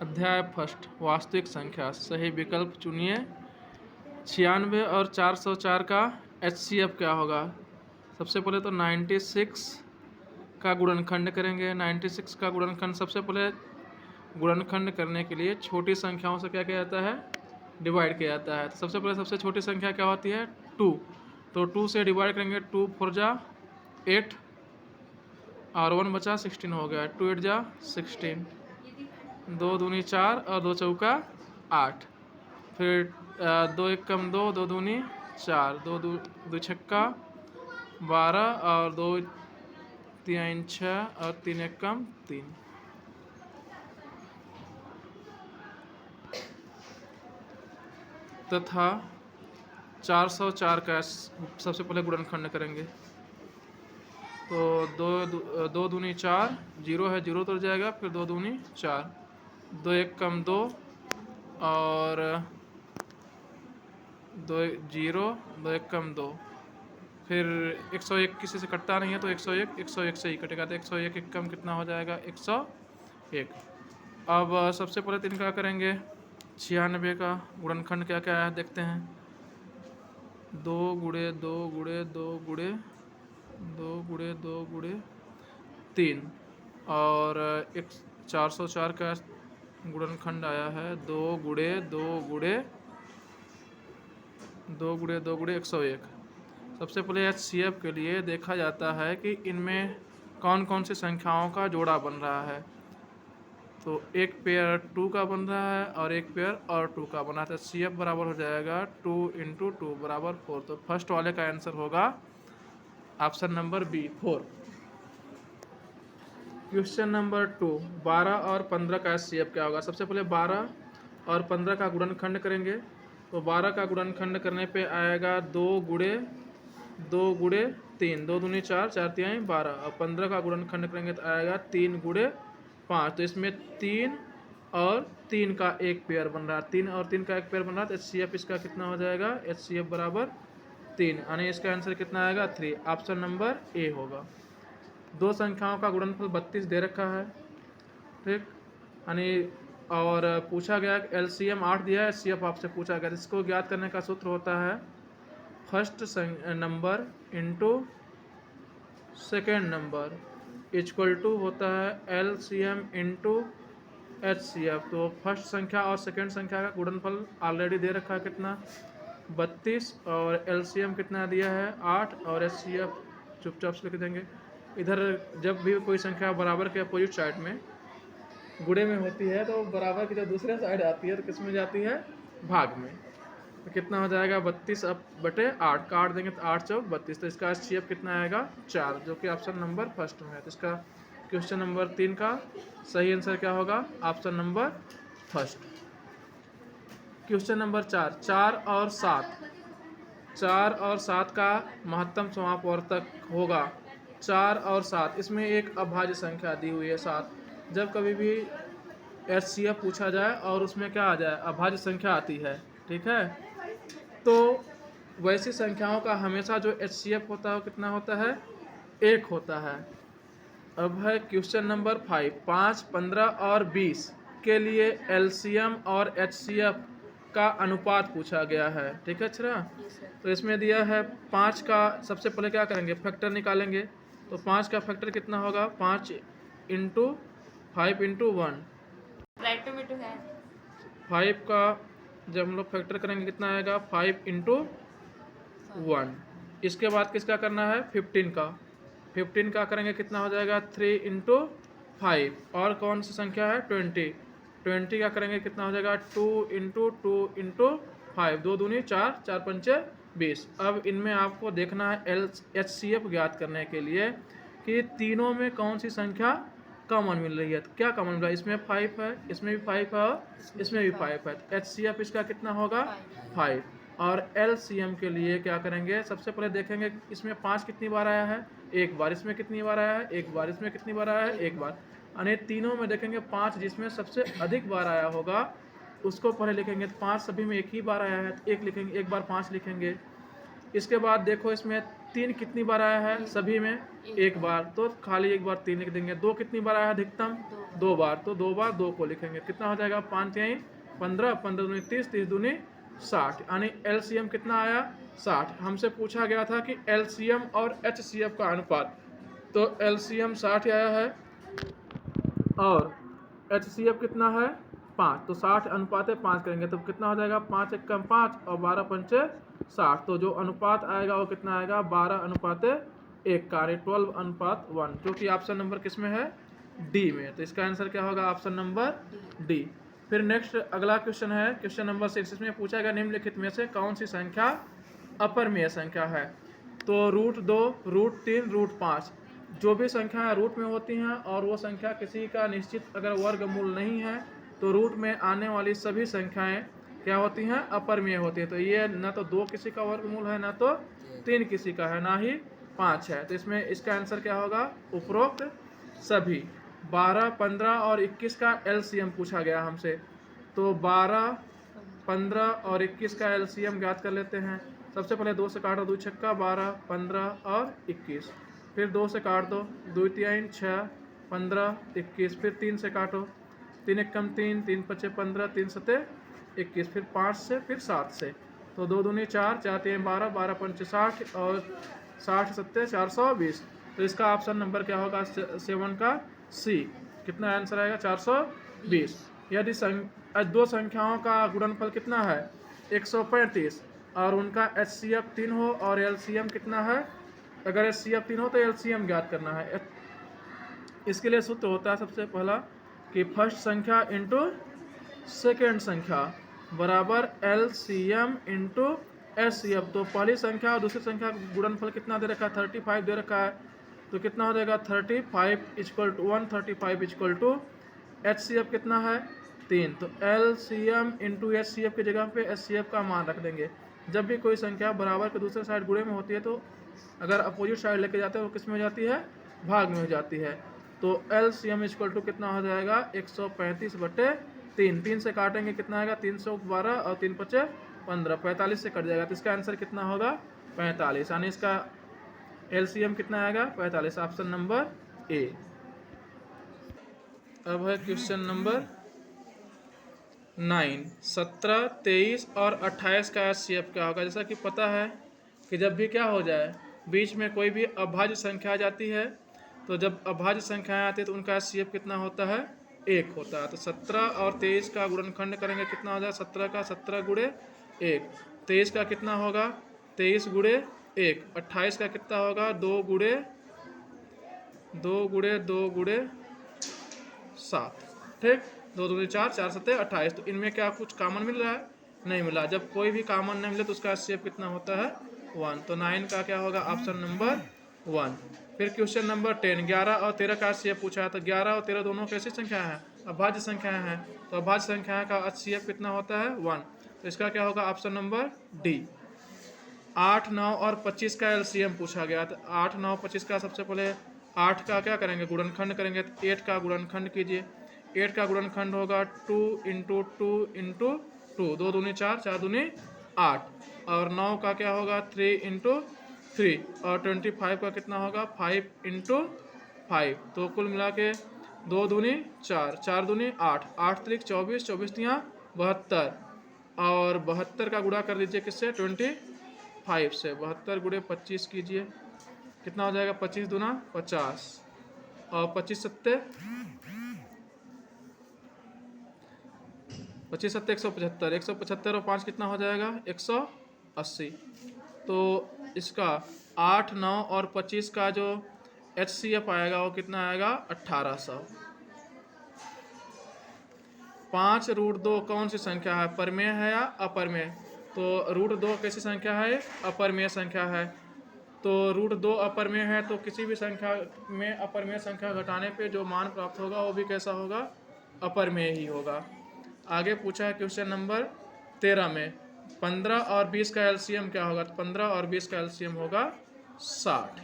अध्याय फर्स्ट वास्तविक संख्या। सही विकल्प चुनिए। 96 और 404 का HCF क्या होगा? सबसे पहले तो 96 का गुणनखंड करेंगे। 96 का गुणनखंड सबसे पहले गुणनखंड करने के लिए छोटी संख्याओं से क्या किया जाता है? डिवाइड किया जाता है। तो सबसे पहले सबसे छोटी संख्या क्या होती है? 2। तो 2 से डिवाइड करेंगे। 2 4 जा 8 और 1 बचा 16 हो गया। 2 8 जा 16, 2 दूनी 4 और 2 चौका 8। फिर 2 1 कम 2, 2 दूनी 4, 2 छक्का 12 और 2 3 6 और 3 1 कम 3। तथा 404 का सबसे पहले गुणनखंड करेंगे। तो 2 दूनी 4, 0 है 0 तो जाएगा। फिर 2 दूनी 4, 2 1 कम 2 और 2 0, 2 1 कम 2। फिर 101 किसी से कटता नहीं है तो 101 से ही कटेगा। तो 101 1 कम कितना हो जाएगा? 101। अब सबसे पहले 3 का करेंगे। 96 का गुणनखंड क्या क्या है देखते हैं। 2 गुणे 2 गुणे 2 गुणे 2 गुणे 2 गुणे 3 और 404 का गुणनखंड आया है 2 गुणे 2 गुणे 2 गुणे 2 गुणे 101। सबसे पहले HCF के लिए देखा जाता है कि इनमें कौन कौन सी संख्याओं का जोड़ा बन रहा है। तो एक पेयर 2 का बन रहा है और एक पेयर और 2 का बना। तो CF बराबर हो जाएगा 2 × 2 बराबर 4। तो फर्स्ट वाले का आंसर होगा option number B 4। Question number 2, 12 और 15 का HCF क्या होगा? सबसे पहले 12 और 15 का गुणनखंड करेंगे। तो 12 का गुणनखंड करने पे आएगा 2 गुणे 2 गुणे 3, 2 दूनी 4, 4 3 12। और 15 का गुणनखंड करेंगे तो आएगा 3 गुणे 5। तो इसमें 3 और 3 का एक पेयर बन रहा है। 3 और 3 का एक पेयर बन रहा है तो HCF इसका कितना हो जाएगा? HCF बराबर 3, यानी इसका आंसर कितना आएगा? 3। ऑप्शन नंबर ए होगा। दो संख्याओं का गुणनफल 32 दे रखा है, ठीक, यानी और पूछा गया कि LCM 8 दिया है, HCF आपसे पूछा गया। इसको ज्ञात करने का सूत्र होता है first number into second number equal to होता है LCM इंटू HCF। तो फर्स्ट संख्या और सेकेंड संख्या का गुणनफल ऑलरेडी दे रखा है कितना? 32 और LCM कितना दिया है? 8 और HCF चुपचाप से लिख देंगे। इधर जब भी कोई संख्या बराबर के अपोजिट साइड में गुणे में होती है तो बराबर की जो दूसरे साइड आती है तो किस में जाती है? भाग में। तो कितना हो जाएगा? 32 अब बटे 8 काट देंगे तो 8 चौक 32। तो इसका HCF कितना आएगा? 4, जो कि ऑप्शन नंबर फर्स्ट में है। तो इसका क्वेश्चन नंबर 3 का सही आंसर क्या होगा? Option number first. Question number 4, 4 और 7। 4 और 7 का महत्तम समापवर्तक होगा 4 और 7। इसमें एक अभाज्य संख्या दी हुई है 7। जब कभी भी HCF पूछा जाए और उसमें क्या आ जाए? अभाज्य संख्या आती है, ठीक है। तो वैसी संख्याओं का हमेशा जो HCF होता है वो कितना होता है? 1 होता है। अब है क्वेश्चन नंबर 5, 5, 15 और 20 के लिए LCM और HCF का अनुपात पूछा गया है, ठीक है अच्छा। तो इसमें दिया है 5 का, सबसे पहले क्या करेंगे? फैक्टर निकालेंगे। तो 5 का फैक्टर कितना होगा? 5 × 5 × 1। राइट टोमेटो है। 5 का जब हम लोग फैक्टर करेंगे कितना आएगा? 5 × 1। इसके बाद किसका करना है? 15 का। 15 का करेंगे कितना हो जाएगा? 3 × 5। और कौन सी संख्या है? 20। 20 का करेंगे कितना हो जाएगा? 2 × 2 × 5, 2 दूनी 4, 4 पंचे 20। अब इनमें आपको देखना है HCF ज्ञात करने के लिए कि तीनों में कौन सी संख्या कॉमन मिल रही है। तो क्या कॉमन मिल रहा है? इसमें 5 है, इसमें भी 5 है, इसमें भी 5 है। तो HCF इसका कितना होगा? 5। और LCM के लिए क्या करेंगे? सबसे पहले देखेंगे इसमें 5 कितनी बार आया है? एक बार। इसमें कितनी बार आया है? एक बार। इसमें कितनी बार आया है? एक बार। यानी तीनों में देखेंगे 5 जिसमें सबसे अधिक बार आया होगा उसको पहले लिखेंगे। तो 5 सभी में एक ही बार आया है तो 1 लिखेंगे, एक बार 5 लिखेंगे। इसके बाद देखो इसमें 3 कितनी बार आया है सभी में? एक बार, तो खाली एक बार 3 लिख देंगे। 2 कितनी बार आया है अधिकतम? 2 बार, तो 2 बार 2 को लिखेंगे। कितना हो जाएगा? 5 तिहाई 15, 15 दूनी 30, 30 दूनी 60, यानी एलसीएम कितना आया? 60। हमसे पूछा गया था कि एलसीएम और एचसीएफ का अनुपात, तो एलसीएम 60 आया है और एचसीएफ कितना है? 5, तो 60 अनुपात 5 करेंगे तो कितना हो जाएगा? 5 एक कम 5 और 12 पंचे 60, तो जो अनुपात आएगा वो कितना आएगा? 12 अनुपात 1 का, 12:1, जो कि ऑप्शन नंबर किस में है? डी में। तो इसका आंसर क्या होगा? Option number D. फिर नेक्स्ट अगला क्वेश्चन है क्वेश्चन नंबर 6। इसमें पूछा गया निम्नलिखित में से कौन सी संख्या अपरिमेय संख्या है? तो √2, √3, √5 जो भी संख्याएं रूट में होती हैं और वो संख्या किसी का निश्चित अगर वर्गमूल नहीं है तो रूट में आने वाली सभी संख्याएं क्या होती हैं? अपरिमेय होती हैं। तो ये ना तो 2 किसी का वर्गमूल है, ना तो 3 किसी का है, ना ही 5 है। तो इसमें इसका आंसर क्या होगा? उपरोक्त सभी। 12, 15 और 21 का एलसीएम पूछा गया हमसे, तो 12, 15 और 21 का एलसीएम ज्ञात कर लेते हैं। सबसे पहले 2 से काटो, 2 छक्का 12, 15 और 21, फिर 2 से काट दो, 2 तिहाई 6, 15, 21, फिर 3 से काटो, 3 एक कम 3, 3 पचे 15, 3 सते 21, फिर 5 से, फिर 7 से, तो 2 दूनी 4, 4 तिहाई 12, 12 पंचे 60 और 60 सत्ते 420। तो इसका ऑप्शन नंबर क्या होगा? 7 का सी। कितना आंसर आएगा? 420। यदि दो संख्याओं का गुणनफल कितना है? 135 और उनका एचसीएफ 3 हो और एलसीएम कितना है? अगर एचसीएफ 3 हो तो एलसीएम ज्ञात करना है। इसके लिए सूत्र होता है सबसे पहला कि फर्स्ट संख्या इंटू सेकेंड संख्या बराबर एलसीएम इंटू एचसीएफ। तो पहली संख्या और दूसरी संख्या का गुणनफल कितना दे रखा है? 35 दे रखा है, तो कितना हो जाएगा? 35 = 1, 35 = एचसीएफ कितना है? 3, तो एलसीएम इंटू एचसीएफ की जगह पे एचसीएफ का मान रख देंगे। जब भी कोई संख्या बराबर के दूसरे साइड गुणे में होती है तो अगर अपोजिट साइड लेके जाते हैं वो किस में हो जाती है? भाग में हो जाती है। तो एलसीएम = कितना हो जाएगा? 135/3। 3 से काटेंगे कितना आएगा? 312 और 3 पचे 15, 45 से कट जाएगा। तो इसका आंसर कितना होगा? 45, यानी इसका एलसीएम कितना आएगा? 45, ऑप्शन नंबर ए। अब है क्वेश्चन नंबर 9। 17, 23 और 28 का एचसीएफ क्या होगा? जैसा कि पता है कि जब भी क्या हो जाए, बीच में कोई भी अभाज्य संख्या आ जाती है, तो जब अभाज्य संख्याएं आती है तो उनका एचसीएफ कितना होता है? 1 होता है। तो 17 और 23 का गुणनखंड करेंगे, कितना हो जाए? 17 का 17 गुणे 1, 23 का कितना होगा? 23 गुणे 1, 28 का कितना होगा? 2 गुणे 7, ठीक। 2 दूनी 4, 4 सत्ते 28। तो इनमें क्या कुछ कॉमन मिल रहा है? नहीं मिला। जब कोई भी कॉमन नहीं मिले तो उसका एचसीएफ कितना होता है? 1। तो 9 का क्या होगा? Option number 1। फिर क्वेश्चन नंबर 10। 11 और 13 का एचसीएफ पूछा है। तो 11 और 13 दोनों कैसी संख्या है? अभाज्य संख्याएं हैं। तो अभाज्य संख्या का एचसीएफ कितना होता है? 1। तो इसका क्या होगा? Option number D. 8, 9 और 25 का एलसीएम पूछा गया। तो 8, 9, 25 का सबसे पहले 8 का क्या करेंगे? गुणनखंड करेंगे। 8 का गुणनखंड कीजिए। 8 का गुणनखंड होगा 2 × 2 × 2, 2 दूनी 4, 4 दूनी 8, और 9 का क्या होगा? 3 × 3, और 25 का कितना होगा? 5 × 5। तो कुल मिला के 2 दूनी 4, 4 दूनी 8, 8 त्रिक 24, 24 तियाँ 72, और 72 का गुणा कर दीजिए किससे? 25 से। 72 गुणे 25 कीजिए, कितना हो जाएगा? 25 दूना 50, और 25 सत्ते 175, 175 और 5 कितना हो जाएगा? 180। तो इसका 8, 9 और 25 का जो एचसीएफ आएगा वो कितना आएगा? 1800। 5 √2 कौन सी संख्या है? परमेय है या अपरमेय? तो √2 कैसी संख्या है? अपरमेय संख्या है। तो √2 अपरमेय है, तो किसी भी संख्या में अपरमेय संख्या घटाने पे जो मान प्राप्त होगा वो भी कैसा होगा? अपरमेय ही होगा। आगे पूछा है क्वेश्चन नंबर 13 में 15 और 20 का एलसीएम क्या होगा? तो 15 और 20 का एलसीएम होगा 60।